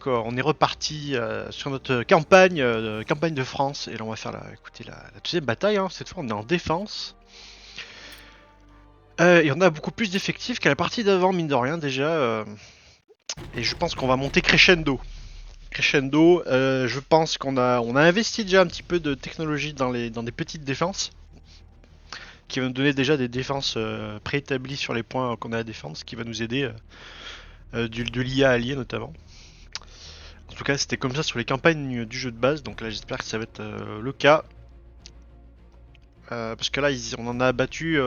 On est reparti sur notre campagne, campagne de France, et là on va faire écoutez, la deuxième bataille, hein. Cette fois on est en défense. Et on a beaucoup plus d'effectifs qu'à la partie d'avant, mine de rien déjà. Et je pense qu'on va monter crescendo. Crescendo, je pense qu'on a investi déjà un petit peu de technologie dans des petites défenses, qui va nous donner déjà des défenses préétablies sur les points qu'on a à défendre, ce qui va nous aider de l'IA allié notamment. En tout cas, c'était comme ça sur les campagnes du jeu de base, donc là j'espère que ça va être le cas. Parce que là, on a battu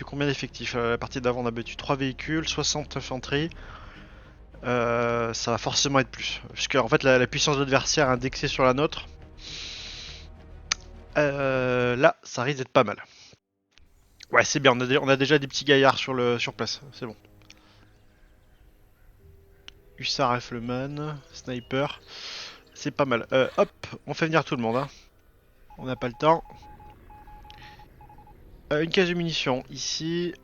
combien d'effectifs? La partie d'avant, on a battu 3 véhicules, 60 infanterie. Ça va forcément être plus. Parce que en fait, la puissance de l'adversaire indexée sur la nôtre, là, ça risque d'être pas mal. Ouais, c'est bien, on a déjà des petits gaillards sur place, c'est bon. Hussard, Rifleman, Sniper, c'est pas mal. Hop, on fait venir tout le monde, hein. On n'a pas le temps. Une case de munitions, ici.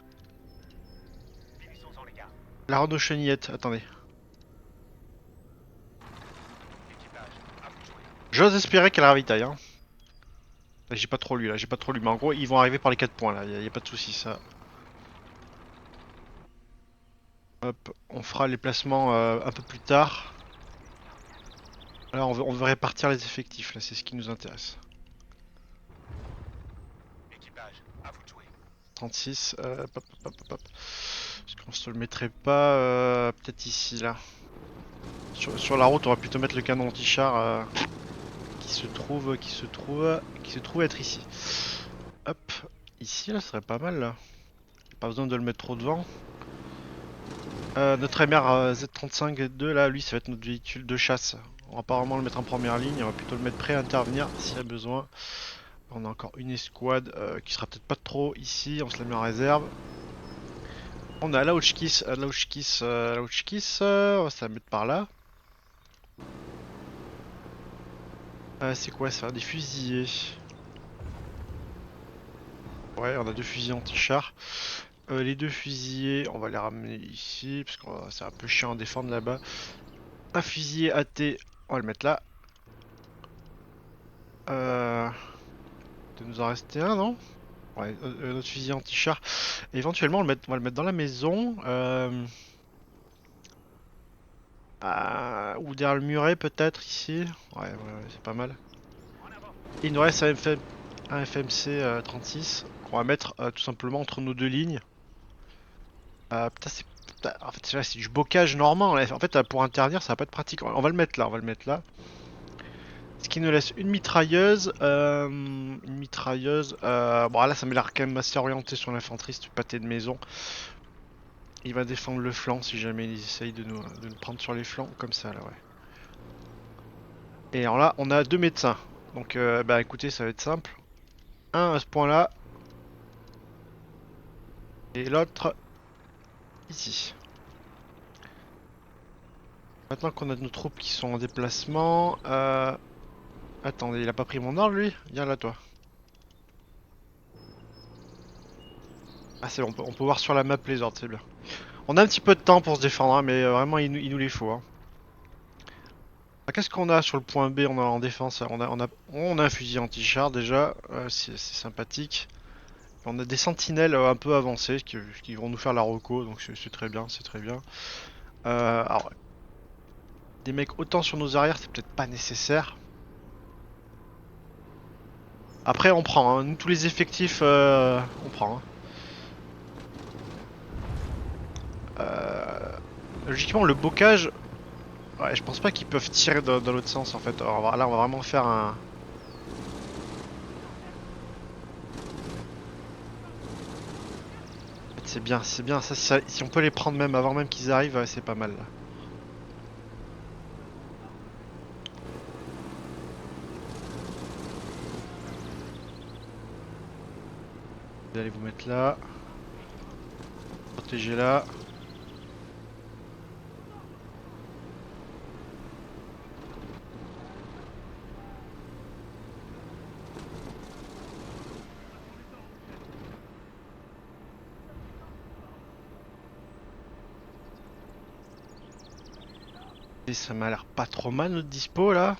La Renault Chenillette, attendez. J'ose espérer qu'elle ravitaille, hein. J'ai pas trop lu là, j'ai pas trop lu, mais en gros ils vont arriver par les 4 points là, y a pas de soucis ça. Hop, on fera les placements un peu plus tard. Là on veut répartir les effectifs là, c'est ce qui nous intéresse. 36, hop, hop, hop, hop. Est-ce qu'on se le mettrait pas peut-être ici là. Sur la route on va plutôt mettre le canon anti-char qui se trouve être ici. Hop, ici là ce serait pas mal là. Pas besoin de le mettre trop devant. Notre MR Z35-2 là, lui ça va être notre véhicule de chasse. On va pas vraiment le mettre en première ligne, on va plutôt le mettre prêt à intervenir s'il y a besoin. On a encore une escouade qui sera peut-être pas trop ici, on se la met en réserve. On a Lauchkis, on va se la mettre par là. C'est quoi ça? Des fusillés. Ouais, on a deux fusillés anti-char. Les deux fusillés, on va les ramener ici, parce que c'est un peu chiant à défendre là-bas. Un fusilier AT, on va le mettre là. Il nous en rester un, non? Ouais, notre fusil anti-char. Éventuellement, on va le mettre dans la maison. Ou derrière le muret, peut-être, ici. Ouais, c'est pas mal. Et il nous reste un FMC 36 qu'on va mettre tout simplement entre nos deux lignes. Putain, en fait, c'est du bocage normand. Là. En fait, pour intervenir, ça va pas être pratique. On va le mettre là, on va le mettre là. Ce qui nous laisse une mitrailleuse. Une mitrailleuse. Bon, là, ça m'a l'air quand même assez orienté sur l'infanterie, c'est du pâté de maison. Il va défendre le flanc si jamais ils essayent de nous prendre sur les flancs, comme ça là, ouais. Et alors là, on a deux médecins. Donc, bah écoutez, ça va être simple. Un à ce point-là, et l'autre ici. Maintenant qu'on a nos troupes qui sont en déplacement, attendez, il a pas pris mon ordre lui? Viens là, toi. Ah, c'est bon, on peut voir sur la map les ordres, c'est bien. On a un petit peu de temps pour se défendre, hein, mais vraiment, il nous les faut, hein. Ah, qu'est-ce qu'on a sur le point B on a en défense? On a un fusil anti-char déjà, c'est sympathique. On a des sentinelles un peu avancées qui vont nous faire la reco, donc c'est très bien, c'est très bien. Alors, des mecs autant sur nos arrières, c'est peut-être pas nécessaire. Après, on prend, hein. Nous, tous les effectifs, on prend, hein. Logiquement, le bocage, ouais, je pense pas qu'ils peuvent tirer dans l'autre sens en fait. Alors, là, on va vraiment faire un. C'est bien, si on peut les prendre même avant même qu'ils arrivent, ouais, c'est pas mal là. Vous allez vous mettre là, protéger là. Écoutez, ça m'a l'air pas trop mal notre dispo là.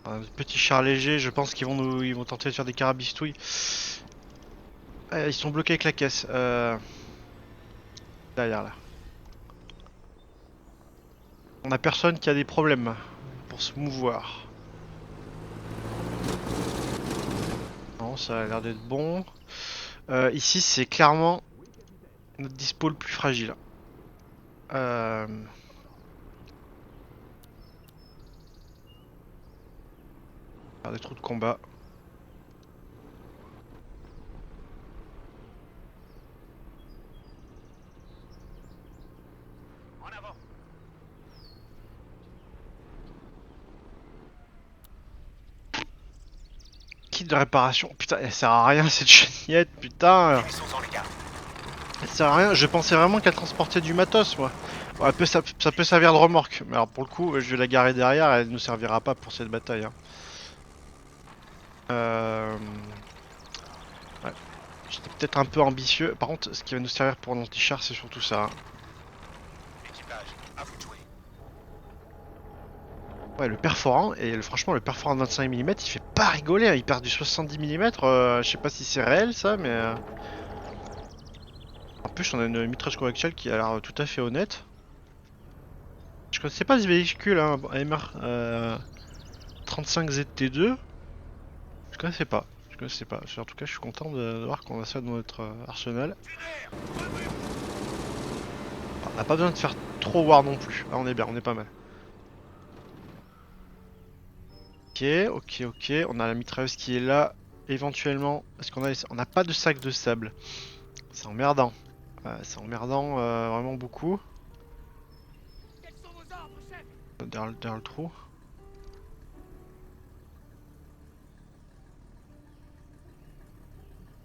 Un petit char léger, je pense qu'ils vont ils vont tenter de faire des carabistouilles. Ils sont bloqués avec la caisse. Derrière là. On a personne qui a des problèmes pour se mouvoir. Non, ça a l'air d'être bon. Ici, c'est clairement notre dispo le plus fragile. Euh... Faire des trous de combat. Kit de réparation. Putain, elle sert à rien cette chenillette, putain. Elle sert à rien. Je pensais vraiment qu'elle transportait du matos, moi. Bon, ça peut servir de remorque. Mais alors, pour le coup, je vais la garer derrière. Elle ne servira pas pour cette bataille. Hein. Ouais. J'étais peut-être un peu ambitieux. Par contre, ce qui va nous servir pour l'anti-char, c'est surtout ça. Hein. Ouais, le perforant, et franchement, le perforant de 25 mm, il fait pas rigoler. Hein. Il perd du 70 mm. Je sais pas si c'est réel ça, mais. En plus, on a une mitrailleuse coaxiale qui a l'air tout à fait honnête. Je connaissais pas ce véhicule, hein, AMR 35 ZT2. Je connaissais pas. Je connaissais pas. En tout cas, je suis content de voir qu'on a ça dans notre arsenal. On n'a pas besoin de faire trop war non plus. Ah, on est bien, on est pas mal. Ok, ok, ok. On a la mitrailleuse qui est là. Éventuellement, est-ce qu'on a... On n'a pas de sac de sable. C'est emmerdant. C'est emmerdant vraiment beaucoup. Derrière le trou.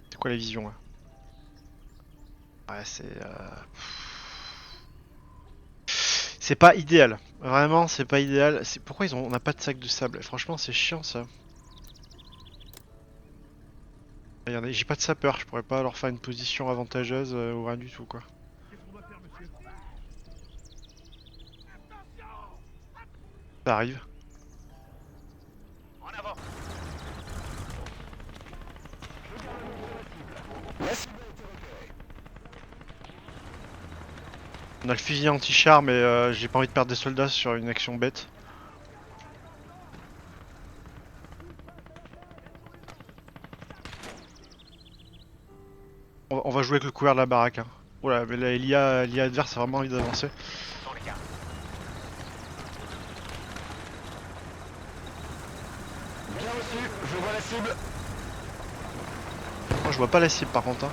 C'est quoi la vision là? Ouais, c'est pas idéal. Vraiment, c'est pas idéal. Pourquoi on n'a pas de sac de sable? Franchement, c'est chiant ça. Regardez, j'ai pas de sapeur, je pourrais pas leur faire une position avantageuse ou rien du tout quoi. Ça arrive. On a le fusil anti-char, mais j'ai pas envie de perdre des soldats sur une action bête. On va jouer avec le couvert de la baraque. Hein. Oula, mais là, l'IA adverse a vraiment envie d'avancer. Bien reçu, je vois la cible. Moi, je vois pas la cible par contre. Hein.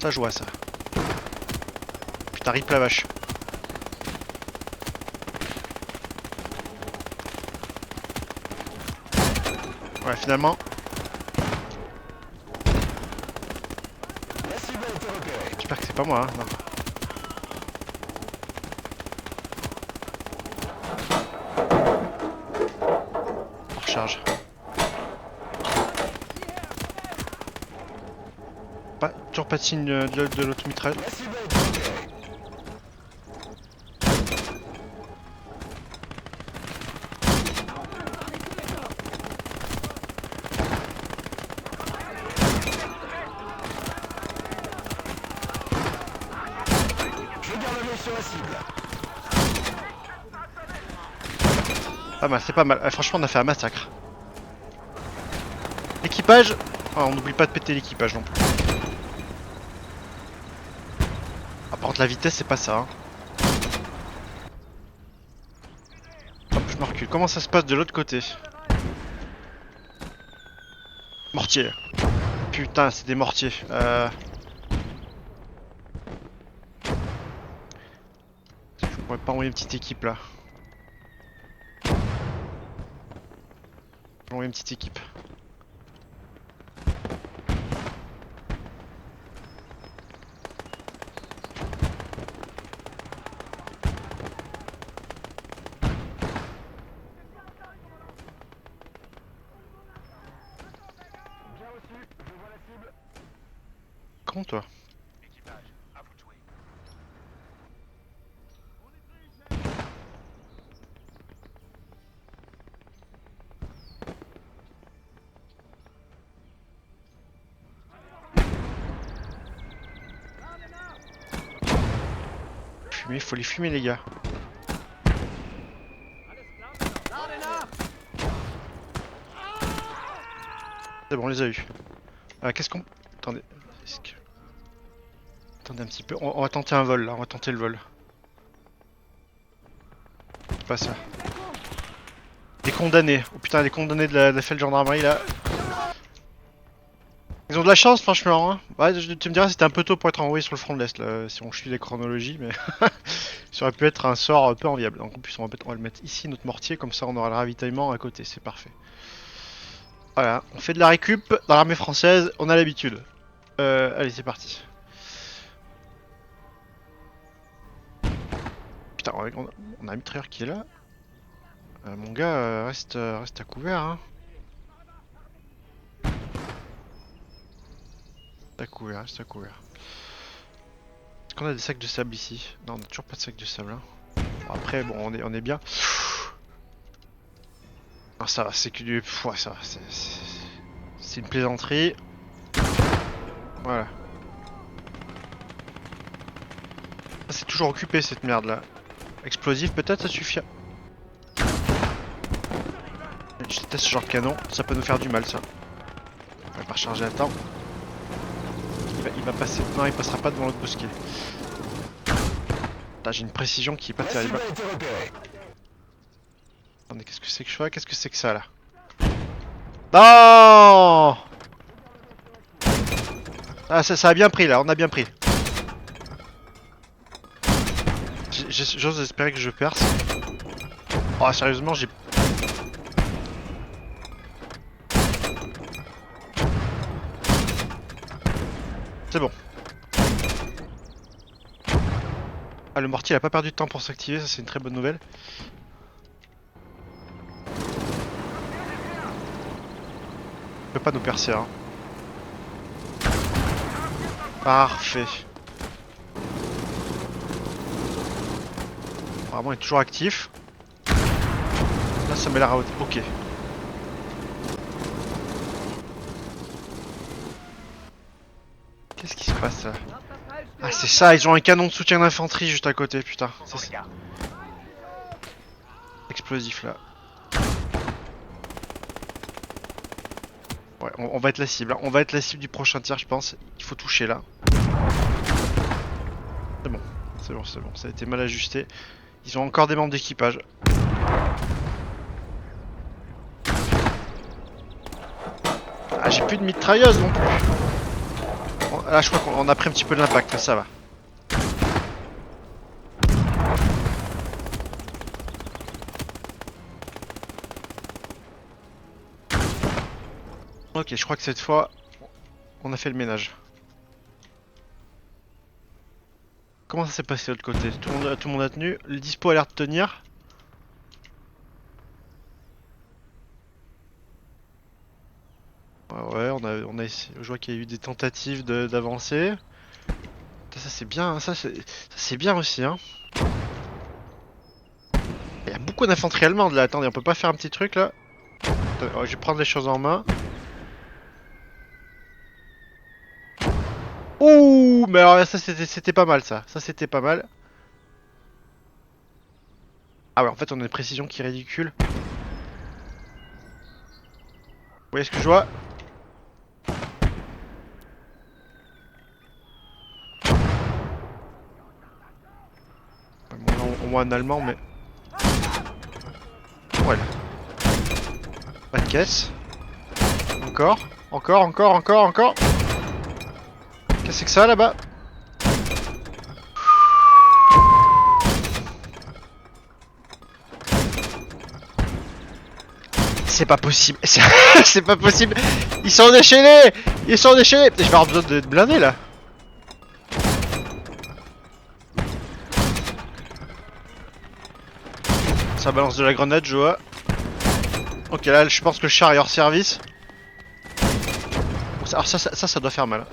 Ça, je vois ça. Putain, rip la vache. Ouais, finalement. La cible a été repérée. J'espère que c'est pas moi. Hein. Non. On recharge. Toujours pas de signe de l'autre mitraille. La cible a été repérée. Je garde l'œil sur la cible. Pas mal, c'est pas mal. Franchement, on a fait un massacre. Équipage. Oh, on n'oublie pas de péter l'équipage non plus. Ah, par contre, la vitesse, c'est pas ça. Hein. Hop, je me recule. Comment ça se passe de l'autre côté? Mortier. Putain, c'est des mortiers. Je pourrais pas envoyer une petite équipe là. Je vais envoyer une petite équipe. con toi. Fumer, faut les fumer les gars. C'est bon, on les a eu. Qu'est-ce qu'on... Attendez. Attendez un petit peu. On va tenter un vol là, on va tenter le vol. C'est pas ça. Les condamnés. Oh putain, les condamnés de la fête gendarmerie là. Ils ont de la chance franchement hein. Ouais, tu me diras c'était un peu tôt pour être envoyé sur le front de l'Est là, si on suit les chronologies, mais ça aurait pu être un sort peu enviable. Donc en plus on va le mettre ici, notre mortier, comme ça on aura le ravitaillement à côté, c'est parfait. Voilà, on fait de la récup dans l'armée française, on a l'habitude. Allez c'est parti. Putain, on a un mitrailleur qui est là. Mon gars, reste à couvert hein. Reste à couvert, reste à couvert. Est-ce qu'on a des sacs de sable ici? Non, on a toujours pas de sacs de sable hein. Bon, après bon on est bien. Ah, ça va, c'est que du... Ouais, ça va, c'est une plaisanterie. Voilà. Ah, c'est toujours occupé cette merde là. Explosif peut-être, ça suffit. Je déteste ce genre de canon, ça peut nous faire du mal ça. On va pas recharger à temps. Il va passer... Non, il passera pas devant l'autre bosquet. J'ai une précision qui est pas terrible. Attendez, qu'est-ce que c'est que je fais? Qu'est-ce que c'est que ça là? Non! Ah ça a bien pris là, on a bien pris. J'ose espérer que je perce. Oh sérieusement j'ai... C'est bon. Ah le mortier il a pas perdu de temps pour s'activer, ça c'est une très bonne nouvelle. Il peut pas nous percer hein. Parfait. Apparemment il est toujours actif. Là ça met la route. Ok. Qu'est-ce qui se passe là? Ah c'est ça, ils ont un canon de soutien d'infanterie juste à côté, putain. C'est explosif là. Ouais, on va être la cible, hein. On va être la cible du prochain tir je pense. Il faut toucher là. C'est bon, c'est bon, c'est bon, ça a été mal ajusté. Ils ont encore des membres d'équipage. Ah j'ai plus de mitrailleuse non plus. Là je crois qu'on a pris un petit peu de l'impact, ça va. Ok, je crois que cette fois, on a fait le ménage. Comment ça s'est passé de l'autre côté? Tout le monde a tenu. Le dispo a l'air de tenir. Ouais, on a essayé. Je vois qu'il y a eu des tentatives d'avancer. Ça c'est bien, hein, ça c'est bien aussi hein. Il y a beaucoup d'infanterie allemande là, attendez, on peut pas faire un petit truc là? Attends, je vais prendre les choses en main. Ouh, mais alors ça c'était pas mal ça, c'était pas mal. Ah ouais, en fait on a une précision qui est ridicule. Vous voyez ce que je vois? Au moins un allemand mais... Voilà. Pas de caisse. Encore. Qu'est-ce que c'est que ça là-bas? C'est pas possible. C'est pas possible. Ils sont déchaînés. Je vais avoir besoin de blindés là. Ça balance de la grenade, je vois. Ok, là, je pense que le char est hors service. Alors ça doit faire mal.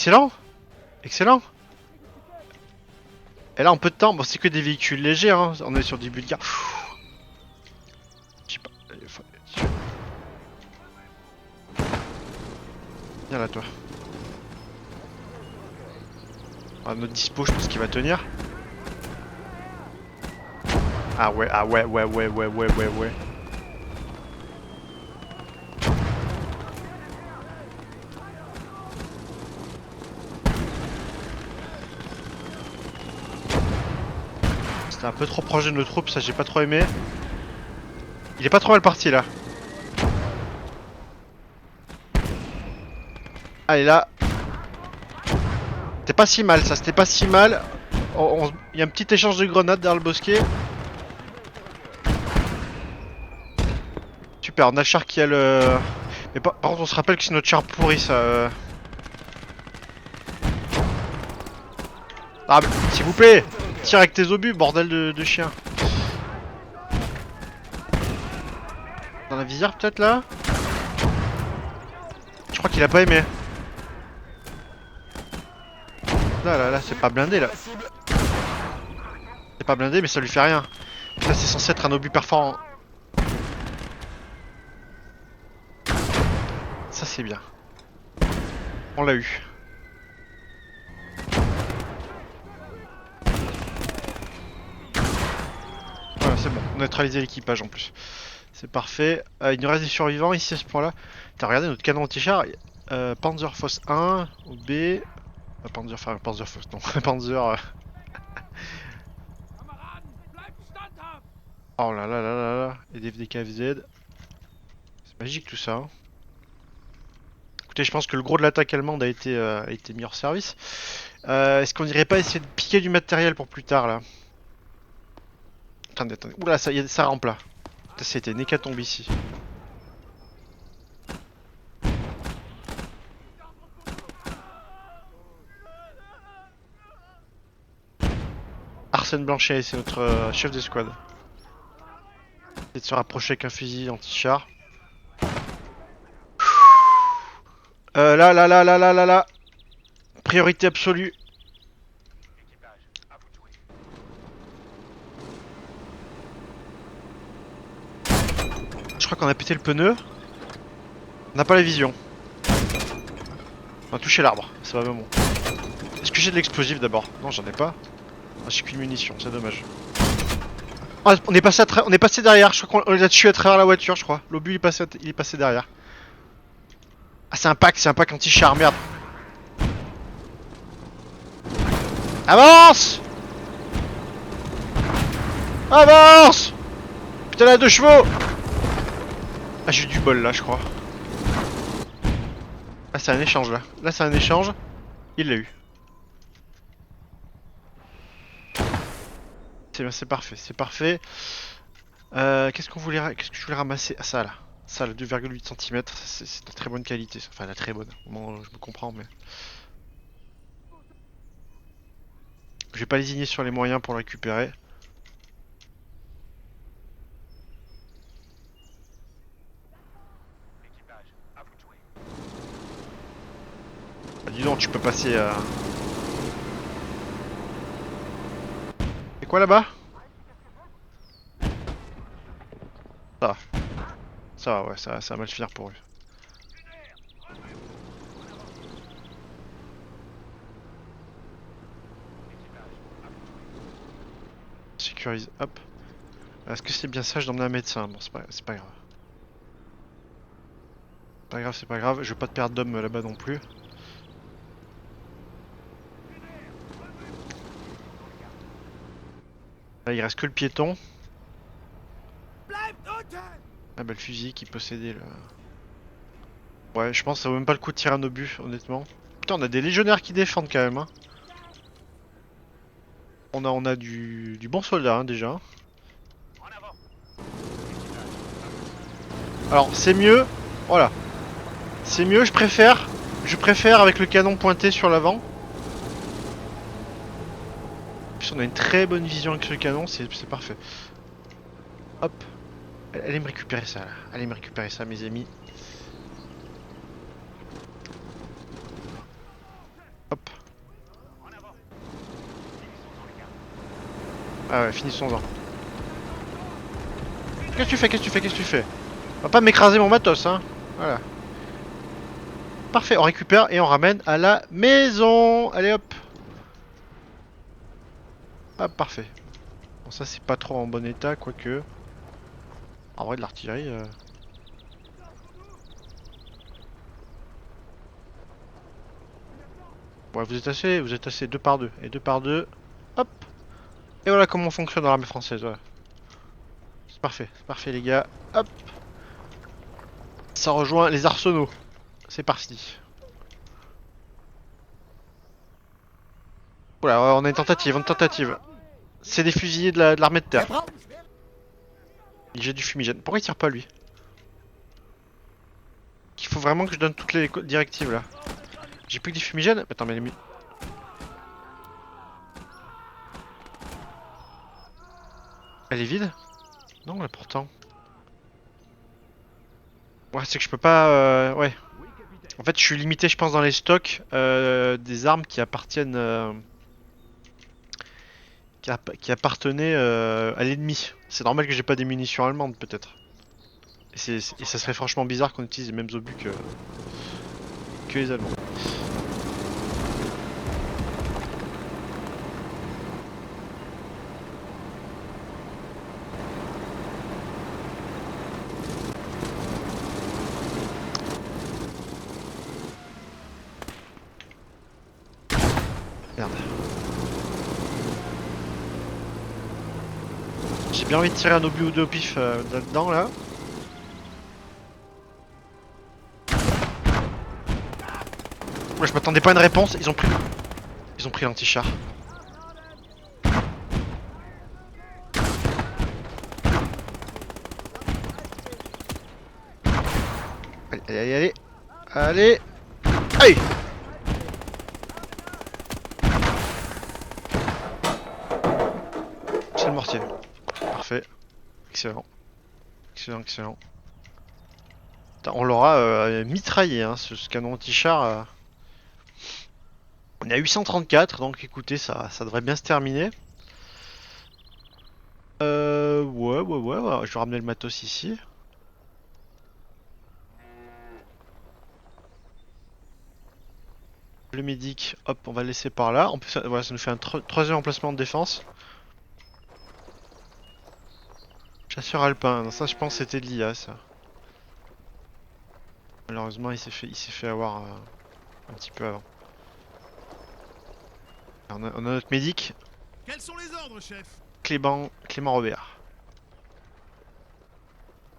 Excellent. Excellent. Et là en peu de temps, bon c'est que des véhicules légers hein, on est sur du Bulgare. Je sais pas. Viens là toi. Ah, notre dispo je pense qu'il va tenir. Ah ouais, ouais. C'était un peu trop proche de nos troupes, ça j'ai pas trop aimé. Il est pas trop mal parti là. Allez là. C'était pas si mal ça, c'était pas si mal. Il y a un petit échange de grenades derrière le bosquet. Super, on a le char qui a le... Mais par contre on se rappelle que c'est notre char pourri ça. Ah mais s'il vous plaît, tire avec tes obus, bordel de chien. Dans la visière peut-être là. Je crois qu'il a pas aimé. Là, c'est pas blindé là. C'est pas blindé mais ça lui fait rien. Ça c'est censé être un obus perforant. Ça c'est bien. On l'a eu. Voilà c'est bon, on a neutralisé l'équipage en plus. C'est parfait. Il nous reste des survivants ici à ce point là. T'as regardé notre canon anti-char. Panzerfaust 1 au B. Panzerfaust non. Panzer... Oh là là là là là. Et des KFZ. C'est magique tout ça. Hein. Écoutez, je pense que le gros de l'attaque allemande a été mis hors service. Est-ce qu'on irait pas essayer de piquer du matériel pour plus tard là? Attendez. Oula, ça rampe là. C'était une hécatombe ici. Arsène Blanchet, c'est notre chef d'escouade. Essayer de se rapprocher avec un fusil anti-char. Là. Priorité absolue. Je crois qu'on a pété le pneu. On n'a pas la vision. On a touché l'arbre, ça va bon. Est-ce que j'ai de l'explosif d'abord? Non, j'en ai pas. Ah, j'ai qu'une munition, c'est dommage. Ah, on est passé derrière, je crois qu'on les a tués à travers la voiture, je crois. L'obus il est passé derrière. Ah, c'est un pack anti-char, merde. Avance! Avance! Putain, là, 2 chevaux! Ah, j'ai eu du bol là, je crois. Ah, c'est un échange là. Là, c'est un échange. Il l'a eu. C'est bien, c'est parfait, c'est parfait. Qu'est-ce que je voulais ramasser? Ah, ça là. Ça, le 2,8 cm, c'est de très bonne qualité. Enfin, la très bonne. Bon, je me comprends, mais. Je vais pas lésigner sur les moyens pour le récupérer. Ah, dis donc, tu peux passer. C'est quoi là-bas? Ça va. Ça va, ouais, ça va mal finir pour eux. Sécurise, hop. Est-ce que c'est bien sage d'emmener un médecin? Bon, c'est pas grave. C'est pas grave, je veux pas te perdre d'hommes là-bas non plus. Là, il reste que le piéton. Ah bah le fusil qui possédait le... Ouais, je pense que ça vaut même pas le coup de tirer un obus, honnêtement. Putain, on a des légionnaires qui défendent quand même. Hein. On a du bon soldat hein, déjà. Alors c'est mieux, voilà. C'est mieux, je préfère avec le canon pointé sur l'avant. Puis on a une très bonne vision avec ce canon, c'est parfait. Hop. Allez me récupérer ça là. Allez me récupérer ça mes amis. Ah ouais, finissons-en. Qu'est-ce que tu fais? Qu'est-ce que tu fais? Qu'est-ce que tu fais? On va pas m'écraser mon matos, hein. Voilà. Parfait, on récupère et on ramène à la maison. Allez hop. Ah, parfait. Bon, ça c'est pas trop en bon état, quoique. En vrai, de l'artillerie. Ouais, vous êtes assez deux par deux. Et deux par deux. Hop. Et voilà comment on fonctionne dans l'armée française. Ouais. C'est parfait les gars. Hop. Ça rejoint les arsenaux. C'est parti. Voilà, ouais, on a une tentative. C'est des fusiliers de l'armée de terre. Il jette du fumigène. Pourquoi il tire pas lui? Il faut vraiment que je donne toutes les directives là. J'ai plus que des fumigènes. Attends, mais elle est vide? Non, là, pourtant. Ouais, c'est que je peux pas. Ouais. En fait, je suis limité, je pense, dans les stocks des armes qui appartiennent. Qui appartenaient à l'ennemi. C'est normal que j'ai pas des munitions allemandes, peut-être. Et ça serait franchement bizarre qu'on utilise les mêmes obus que les Allemands. Merde. J'ai bien envie de tirer un obus ou deux au pif là-dedans, là. Ouais, je m'attendais pas à une réponse, ils ont pris l'anti-char. Allez, allez, allez, allez. C'est le mortier. Parfait. Excellent. Excellent. Putain, on l'aura mitraillé, hein, ce canon anti-char. On est à 834, donc écoutez, ça devrait bien se terminer. Ouais, je vais ramener le matos ici. Le médic, hop, on va le laisser par là. En plus, voilà, ça nous fait un troisième emplacement de défense. Chasseur alpin, non, ça je pense c'était de l'IA ça. Malheureusement il s'est fait avoir un petit peu avant. On a notre médic, Quels sont les ordres, chef? Clément Robert.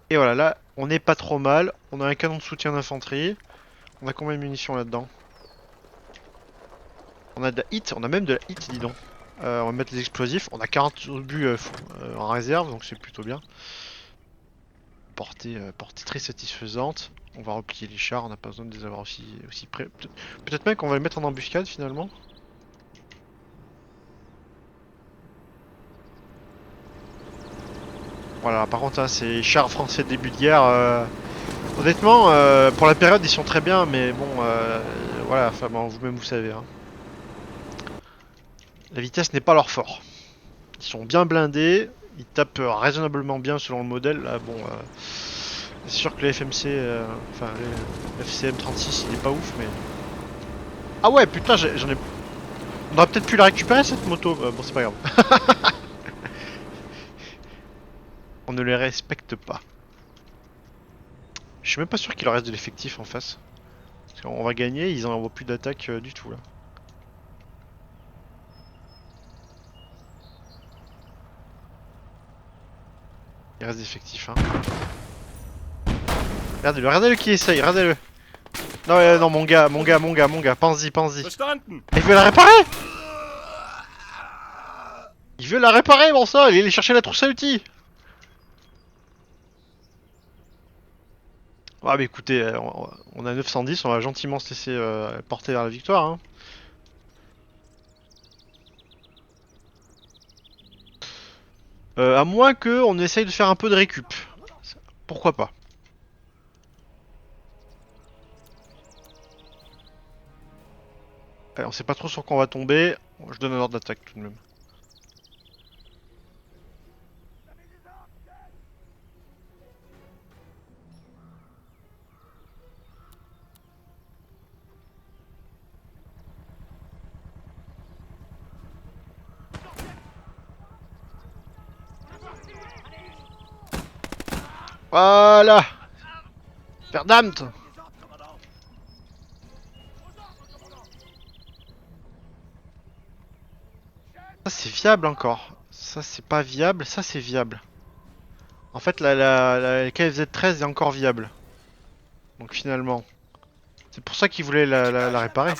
Et voilà, là on est pas trop mal. On a un canon de soutien d'infanterie. On a combien de munitions là-dedans? On a de la hit, on a même de la hit, dis donc. On va mettre les explosifs. On a 40 obus en réserve, donc c'est plutôt bien. Portée très satisfaisante. On va replier les chars, on n'a pas besoin de les avoir aussi près. Peut-être même qu'on va les mettre en embuscade finalement. Voilà, par contre, hein, ces chars français de début de guerre, honnêtement, pour la période, ils sont très bien, mais bon, voilà, enfin, bon, vous-même vous savez. Hein. La vitesse n'est pas leur fort. Ils sont bien blindés, ils tapent raisonnablement bien selon le modèle. Là, bon, c'est sûr que le FMC, enfin, le FCM36, il est pas ouf, mais. Ah ouais, putain, j'en ai. On aurait peut-être pu la récupérer cette moto. Bon, c'est pas grave. On ne les respecte pas. Je suis même pas sûr qu'il leur reste de l'effectif en face. Parce qu'on va gagner, ils en envoient plus d'attaque du tout là. Il reste des effectifs, hein. Regardez-le qui essaye, regardez-le. Non, non, mon gars, pense-y. Verstanden! Il veut la réparer. Il veut la réparer, bon ça, il est allé chercher la trousse à outils. Ah bah écoutez, on a 910, on va gentiment se laisser porter vers la victoire, hein. À moins que on essaye de faire un peu de récup. Pourquoi pas. Allez, on sait pas trop sur quoi on va tomber. Je donne un ordre d'attaque tout de même. Voilà. Verdammt. Ça c'est viable encore. Ça c'est pas viable, ça c'est viable. En fait la KFZ-13 est encore viable. Donc finalement. C'est pour ça qu'ils voulaient la réparer.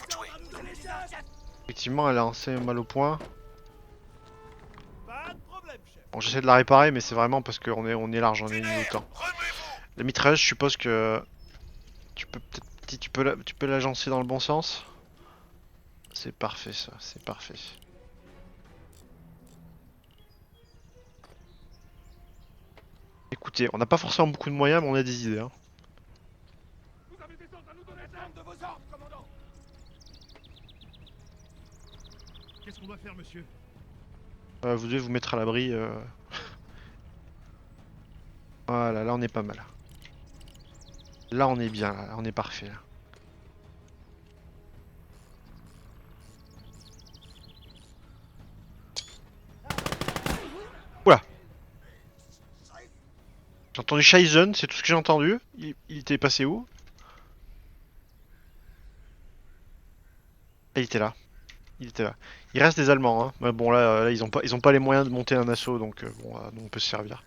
Effectivement elle a assez mal au point. Pas de problème, chef. Bon j'essaie de la réparer mais c'est vraiment parce qu'on est large, on est niveau temps. La mitrailleuse je suppose que tu peux peut-être si tu peux l'agencer dans le bon sens. C'est parfait ça, c'est parfait. Écoutez, on n'a pas forcément beaucoup de moyens mais on a des idées hein. Vous avez des ordres à nous donner, terme de vos ordres, commandant. Qu'est-ce qu'on doit faire, monsieur? Vous devez vous mettre à l'abri. Voilà, là on est pas mal. Là on est bien, là on est parfait. Là. Oula. J'ai entendu Scheißen, c'est tout ce que j'ai entendu. Il était passé où? Ah, il était là. Il était là. Il reste des Allemands, hein. Mais bon là, ils ont pas les moyens de monter un assaut, donc bon, nous, on peut se servir.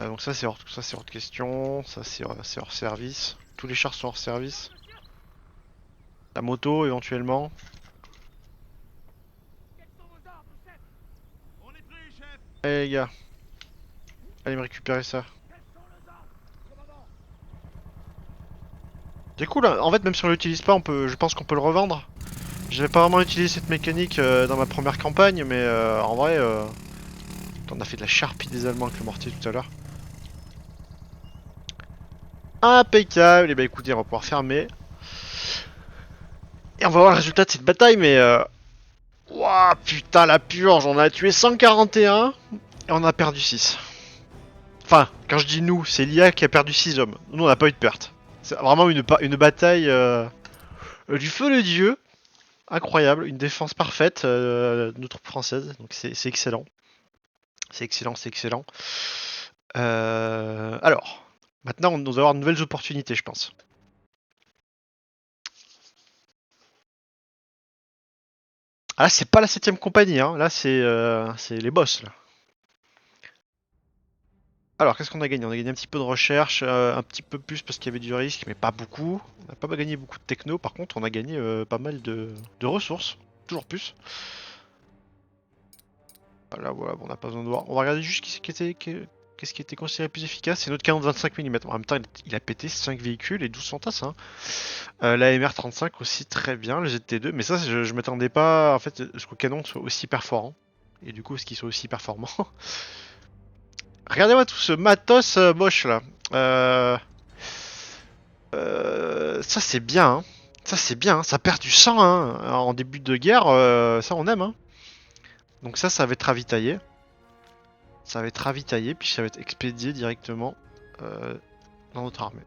Donc ça c'est hors de question. Ça c'est hors service. Tous les chars sont hors service. La moto éventuellement. On est prêt, chef. Allez les gars, allez me récupérer ça. C'est cool, hein. En fait même si on l'utilise pas, je pense qu'on peut le revendre. J'avais pas vraiment utilisé cette mécanique dans ma première campagne, mais en vrai, on a fait de la charpie des Allemands avec le mortier tout à l'heure. Impeccable, et bah écoutez, on va pouvoir fermer. Et on va voir le résultat de cette bataille, mais... Ouah, putain, la purge, on a tué 141 et on a perdu 6. Enfin, quand je dis nous, c'est l'IA qui a perdu 6 hommes. Nous, on n'a pas eu de perte. C'est vraiment une bataille du feu de Dieu. Incroyable, une défense parfaite de nos troupes françaises, donc c'est excellent. C'est excellent, c'est excellent. Alors, maintenant on va avoir de nouvelles opportunités, je pense. Ah là, c'est pas la 7ème compagnie, hein. Là c'est les boss. Là. Alors, qu'est-ce qu'on a gagné? On a gagné un petit peu de recherche, un petit peu plus parce qu'il y avait du risque, mais pas beaucoup. On n'a pas gagné beaucoup de techno, par contre, on a gagné pas mal de ressources, toujours plus. Voilà, voilà, bon, on n'a pas besoin de voir. On va regarder juste qu'est-ce qui était considéré plus efficace. C'est notre canon de 25 mm. En même temps, il a pété 5 véhicules et 12 fantasses. Hein. La MR35 aussi très bien, le ZT2. Mais ça, je m'attendais pas en fait, ce que le canon soit aussi perforant. Et du coup, ce qu'il soit aussi performant. Regardez-moi tout ce matos moche là. Ça c'est bien. Hein. Ça c'est bien. Hein. Ça perd du sang hein. En début de guerre. Ça on aime. Hein. Donc ça va être ravitaillé. Ça va être ravitaillé, puis ça va être expédié directement dans notre armée.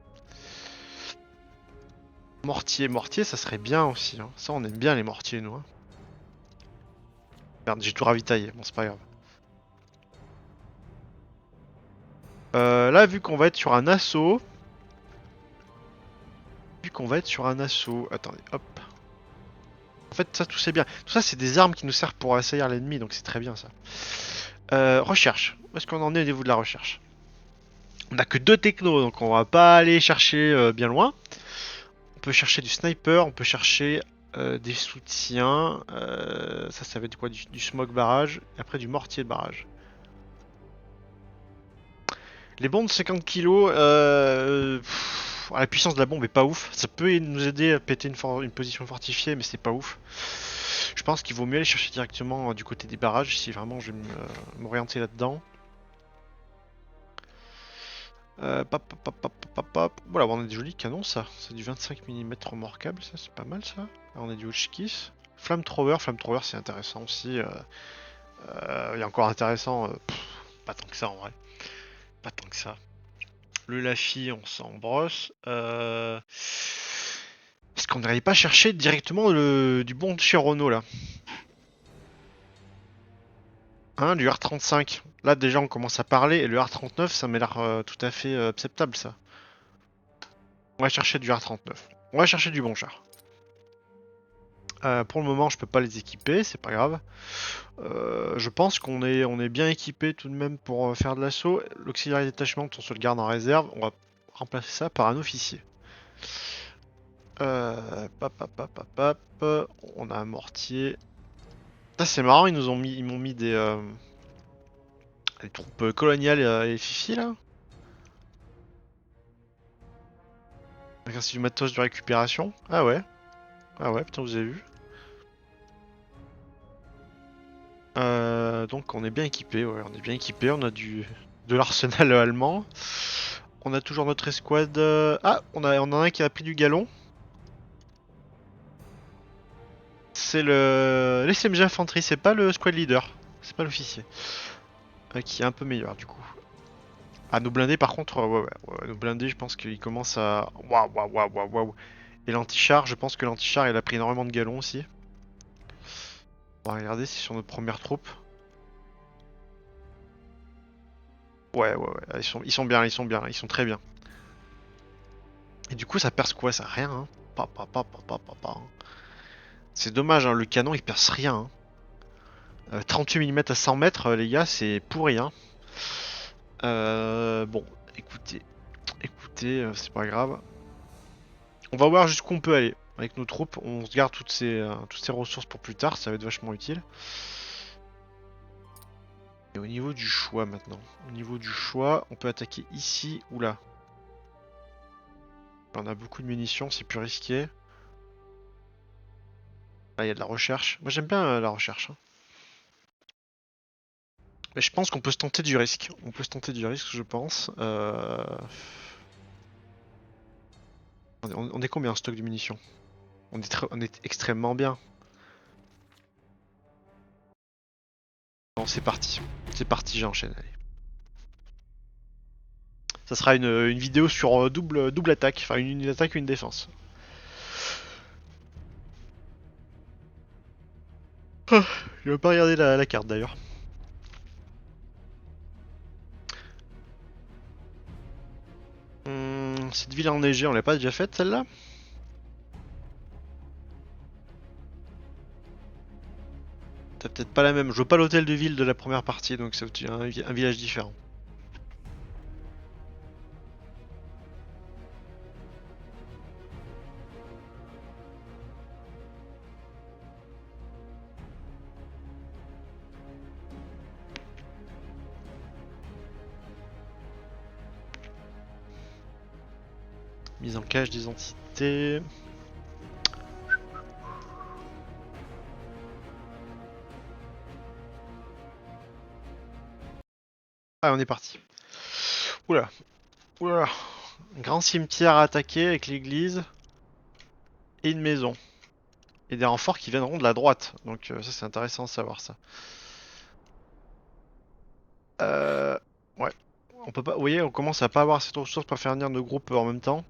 Mortier, mortier, ça serait bien aussi. Hein. Ça, on aime bien les mortiers, nous. Hein. Merde, j'ai tout ravitaillé. Bon, c'est pas grave. Là, vu qu'on va être sur un assaut... Attendez, hop. En fait, ça, tout c'est bien. Tout ça, c'est des armes qui nous servent pour assaillir l'ennemi, donc c'est très bien, ça. Recherche. Où est-ce qu'on en est au niveau de la recherche? On a que 2 technos, donc on va pas aller chercher bien loin. On peut chercher du sniper, on peut chercher des soutiens. Ça va être quoi? Du smoke barrage. Et après du mortier de barrage. Les bombes de 50 kg, la puissance de la bombe est pas ouf. Ça peut nous aider à péter une position fortifiée, mais c'est pas ouf. Je pense qu'il vaut mieux aller chercher directement du côté des barrages si vraiment je vais m'orienter là-dedans. Voilà, on a des jolis canons ça. C'est du 25 mm remorquable, ça c'est pas mal ça. Là, on a du Hotchkiss. Flamethrower c'est intéressant aussi. Il y a encore intéressant, pas tant que ça en vrai. Pas tant que ça. Le Laffy, on s'en brosse. Est-ce qu'on n'allait pas chercher directement du bon de chez Renault là? Hein, du R35. Là déjà on commence à parler et le R39 ça m'a l'air tout à fait acceptable ça. On va chercher du R39. On va chercher du bon char. Pour le moment je peux pas les équiper, c'est pas grave. Je pense on est bien équipé tout de même pour faire de l'assaut. L'auxiliaire détachement on se le garde en réserve. On va remplacer ça par un officier. On a un mortier. Ça c'est marrant, ils m'ont mis des troupes coloniales et fifi là. C'est du matos de récupération. Ah ouais. Ah ouais, putain, vous avez vu. Donc on est bien équipé, ouais, on est bien équipé, on a de l'arsenal allemand. On a toujours notre escouade. Ah, on en a un qui a pris du galon. C'est le l'SMG Infanterie, c'est pas le squad leader, c'est pas l'officier. Qui est un peu meilleur du coup. Ah, nos blindés par contre, ouais, nos blindés, je pense qu'ils commencent à. Waouh, waouh, waouh, waouh, waouh. Et l'anti-char, je pense que l'anti-char il a pris énormément de galons aussi. On va regarder si sur notre première troupe. Ouais, ils sont bien, ils sont bien, ils sont très bien. Et du coup, ça perce quoi? Ça rien, hein. Hein. C'est dommage, hein, le canon il perce rien. Hein. 38 mm à 100 mètres, les gars, c'est pourri. Hein. Bon, écoutez, c'est pas grave. On va voir jusqu'où on peut aller avec nos troupes. On se garde toutes ces ressources pour plus tard, ça va être vachement utile. Et au niveau du choix maintenant, au niveau du choix, on peut attaquer ici ou là. On a beaucoup de munitions, c'est plus risqué. Là, il y a de la recherche. Moi, j'aime bien la recherche. Hein. Mais je pense qu'on peut se tenter du risque. On peut se tenter du risque, je pense. On est combien en stock de munitions? On est extrêmement bien. Bon, c'est parti. C'est parti, j'enchaîne. Allez. Ça sera une vidéo sur double attaque. Enfin, une attaque, une défense. Ah, je vais pas regarder la carte d'ailleurs. Cette ville enneigée, on l'a pas déjà faite celle-là? C'est peut-être pas la même. Je veux pas l'hôtel de ville de la première partie, donc c'est un village différent. Mise en cache des entités. Ah, on est parti. Oula, oula. Un grand cimetière à attaquer avec l'église et une maison. Et des renforts qui viendront de la droite. Donc ça c'est intéressant de savoir ça. Ouais. On peut pas. Vous voyez, on commence à pas avoir cette ressource pour faire venir nos groupes en même temps.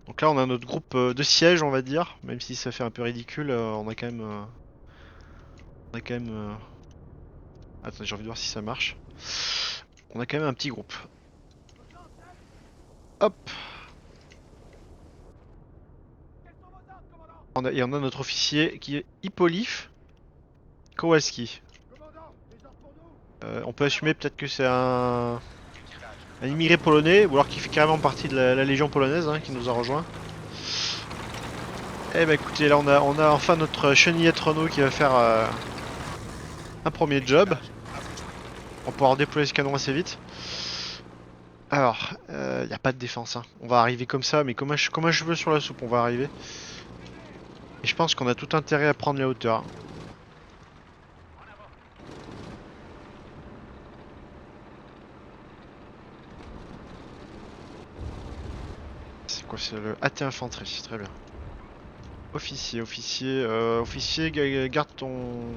Donc là on a notre groupe de siège on va dire. Même si ça fait un peu ridicule, on a quand même. On a quand même. Attends, j'ai envie de voir si ça marche. On a quand même un petit groupe. Hop. Et on a notre officier qui est Hippolyte Kowalski. On peut assumer peut-être que c'est un immigré polonais, ou alors qu'il fait carrément partie de la légion polonaise hein, qui nous a rejoint. Eh bah écoutez, là on a enfin notre chenillette Renault qui va faire un premier job. On va pouvoir déployer ce canon assez vite. Alors, il n'y a pas de défense. Hein. On va arriver comme ça, mais comme un cheveu sur la soupe, on va arriver. Et je pense qu'on a tout intérêt à prendre les hauteurs. C'est quoi? C'est le AT infanterie, très bien. Officier, garde ton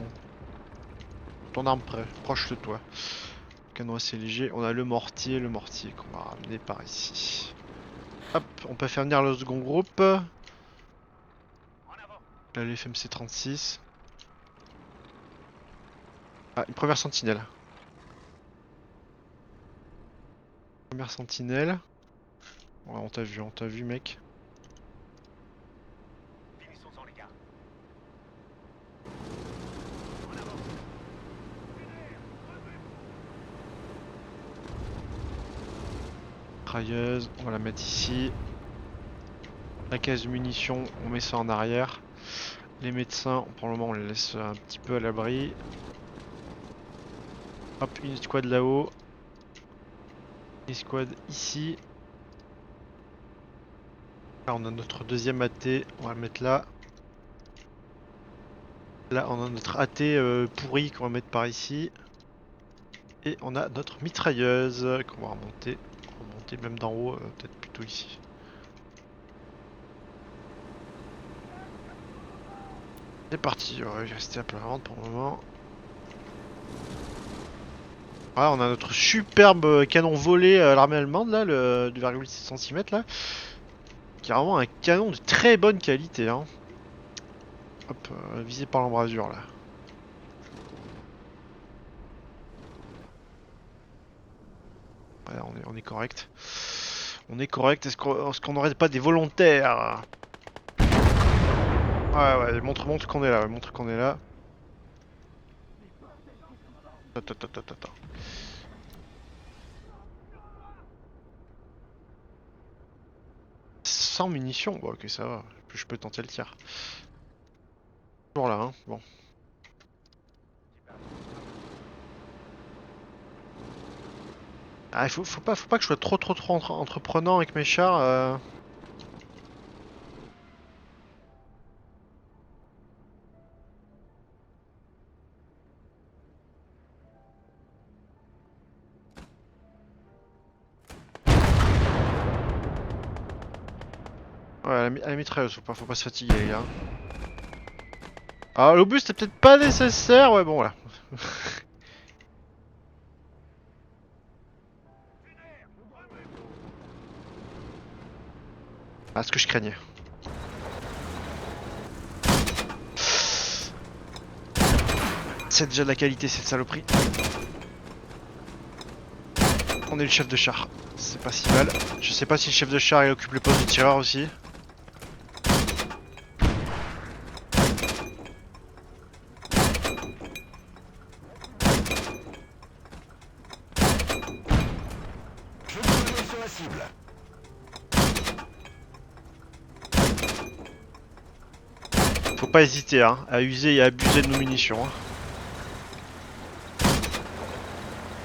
arme près, proche de toi. Canon assez léger. On a le mortier qu'on va ramener par ici. Hop, on peut faire venir le second groupe. Là, le FMC 36. Ah, une première sentinelle. Première sentinelle. Ouais, on t'a vu mec. Finissons-en, les gars. Mitrailleuse, on va la mettre ici. La caisse de munitions, on met ça en arrière. Les médecins, pour le moment on les laisse un petit peu à l'abri. Hop, une squad là-haut. Une squad ici. Là on a notre deuxième AT, on va le mettre là. Là on a notre AT pourri qu'on va mettre par ici. Et on a notre mitrailleuse qu'on va remonter. On va remonter même d'en haut, peut-être plutôt ici. C'est parti, on va rester à plat ventre pour le moment. Voilà, on a notre superbe canon volé à l'armée allemande là, le 2,6 cm là. Qui est vraiment un canon de très bonne qualité hein. Hop, visé par l'embrasure là. Ouais, on est correct. On est correct, est-ce qu'on n'aurait pas des volontaires? Ouais, montre qu'on est là, ouais, montre qu'on est là. Attends. Sans munitions, bon ok ça va, je peux tenter le tir. Toujours là hein, bon. Ah, faut pas que je sois trop entreprenant avec mes chars. Ouais, à la mitrailleuse, faut pas se fatiguer les gars. Ah, l'obus c'était peut-être pas nécessaire, ouais bon voilà. Ah, ce que je craignais. C'est déjà de la qualité cette saloperie. On est le chef de char, c'est pas si mal. Je sais pas si le chef de char il occupe le poste de tireur aussi. Je me sur la cible. Faut pas hésiter hein, à user et à abuser de nos munitions. Hein.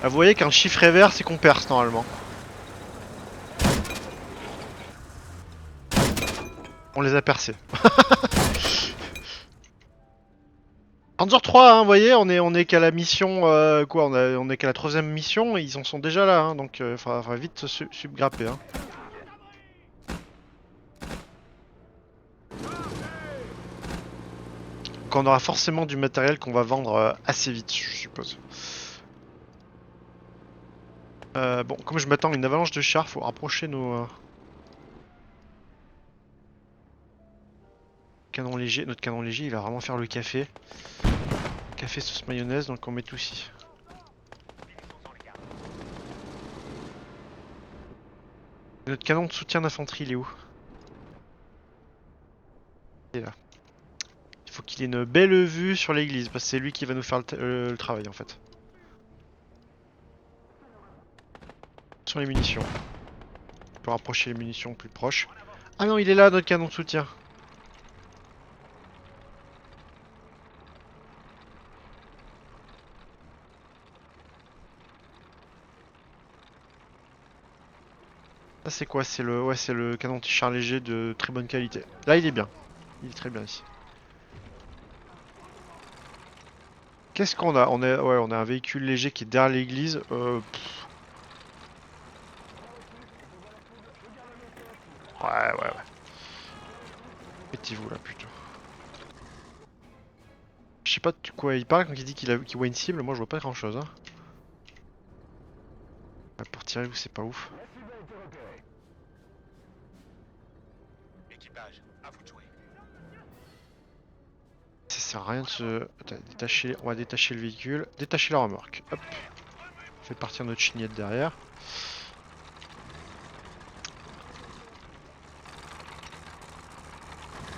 Ah, vous voyez qu'un chiffre est vert c'est qu'on perce normalement. On les a percés. Panzer 3, hein, vous voyez, on est qu'à la mission, quoi, on est qu'à la troisième mission, et ils en sont déjà là, hein, donc faudra vite se subgrapper. Hein. Donc on aura forcément du matériel qu'on va vendre assez vite, je suppose. Bon, comme je m'attends à une avalanche de chars, faut rapprocher nos canons légers. Notre canon léger, il va vraiment faire le café. Café sauce mayonnaise, donc on met tout ici. Et notre canon de soutien d'infanterie, il est où? Il est là. Il faut qu'il ait une belle vue sur l'église, parce que c'est lui qui va nous faire le travail en fait. Sur les munitions. On peut rapprocher les munitions plus proches. Ah non, il est là, notre canon de soutien. Ça c'est quoi? C'est le, ouais, c'est le canon anti-char léger de très bonne qualité. Là, il est bien. Il est très bien ici. Qu'est-ce qu'on a? On a un véhicule léger qui est derrière l'église. Ouais. Mettez-vous là plutôt. Je sais pas de quoi il parle quand il dit qu'il voit une cible. Moi, je vois pas grand chose. Hein. Ouais, pour tirer, c'est pas ouf. Équipage, à vous de jouer. Ça sert à rien de se. Attends, on va détacher le véhicule. Détacher la remorque. Hop. On fait partir notre chignette derrière.